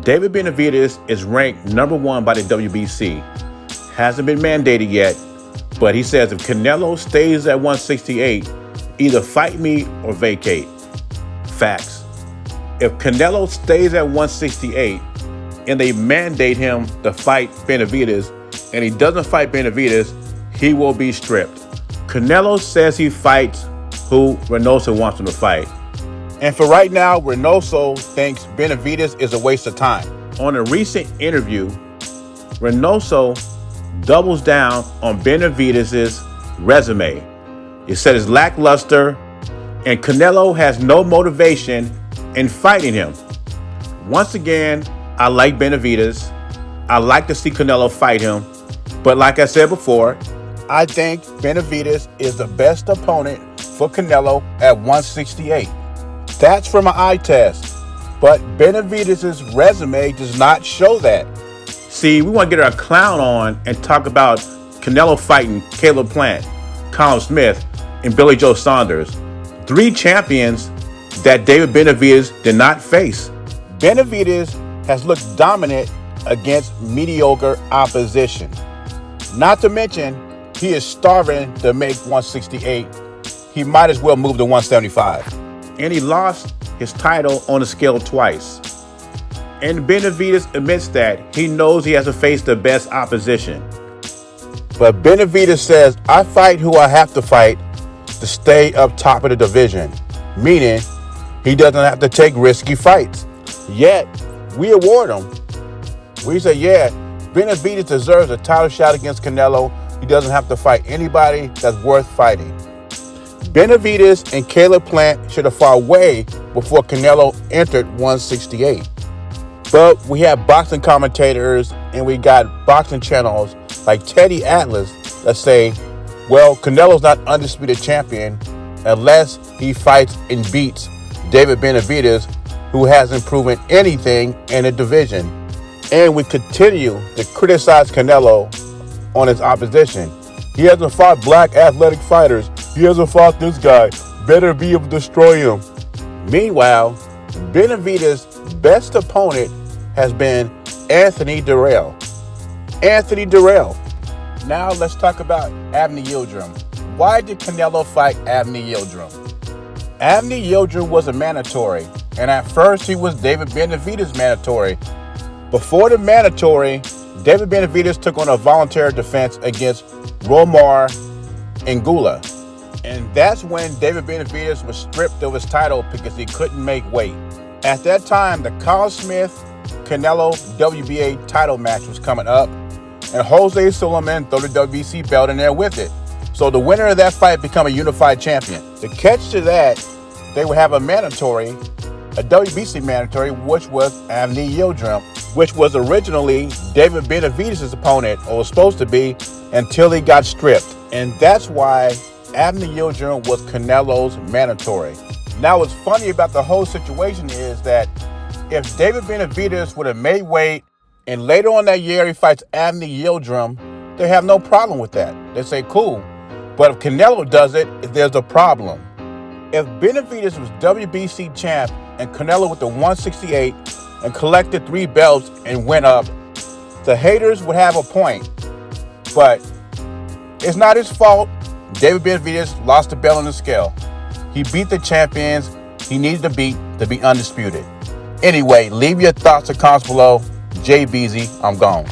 David Benavidaz is ranked number 1 by the WBC. Hasn't been mandated yet, but he says if Canelo stays at 168, either fight me or vacate. Facts. If Canelo stays at 168 and they mandate him to fight Benavidaz and he doesn't fight Benavidaz, he will be stripped. Canelo says he fights who Reynoso wants him to fight. And for right now, Reynoso thinks Benavidaz is a waste of time. On a recent interview, Reynoso doubles down on Benavidaz's resume. He said it's lackluster and Canelo has no motivation in fighting him. Once again, I like Benavidaz. I like to see Canelo fight him. But like I said before, I think Benavidaz is the best opponent for Canelo at 168. That's from an eye test. But Benavidaz's resume does not show that. See, we want to get our clown on and talk about Canelo fighting Caleb Plant, Colin Smith, and Billy Joe Saunders. 3 champions that David Benavidaz did not face. Benavidaz has looked dominant against mediocre opposition. Not to mention, he is starving to make 168. He might as well move to 175. And he lost his title on the scale twice. And Benavidaz admits that he knows he has to face the best opposition. But Benavidaz says, I fight who I have to fight to stay up top of the division. Meaning, he doesn't have to take risky fights. Yet, we award him. We say, yeah, Benavidaz deserves a title shot against Canelo. He doesn't have to fight anybody that's worth fighting. Benavidaz and Caleb Plant should have fought way before Canelo entered 168. But we have boxing commentators and we got boxing channels like Teddy Atlas that say, well, Canelo's not undisputed champion unless he fights and beats David Benavidaz, who hasn't proven anything in the division. And we continue to criticize Canelo on his opposition. He hasn't fought black athletic fighters. He hasn't fought this guy. Better be able to destroy him. Meanwhile, Benavidaz's best opponent has been Anthony Dirrell. Anthony Dirrell. Now let's talk about Avni Yildirim. Why did Canelo fight Avni Yildirim? Avni Yildirim was a mandatory, and at first he was David Benavidaz's mandatory. Before the mandatory, David Benavidaz took on a voluntary defense against Romar Ngula. And that's when David Benavidaz was stripped of his title because he couldn't make weight. At that time, the Colin Smith-Canelo WBA title match was coming up, and Jose Sulaiman threw the WBC belt in there with it. So the winner of that fight become a unified champion. The catch to that, they would have a mandatory, a WBC mandatory, which was Avni Yildirim, which was originally David Benavidaz's opponent, or was supposed to be, until he got stripped. And that's why Avni Yildirim was Canelo's mandatory. Now, what's funny about the whole situation is that if David Benavidaz would have made weight and later on that year he fights Avni Yildirim, they have no problem with that. They say, cool. But if Canelo does it, there's a problem. If Benavidaz was WBC champ and Canelo with the 168 and collected 3 belts and went up, the haters would have a point. But it's not his fault. David Benavidaz lost the belt on the scale. He beat the champions he needed to beat to be undisputed. Anyway, leave your thoughts and comments below. Jay Beezy, I'm gone.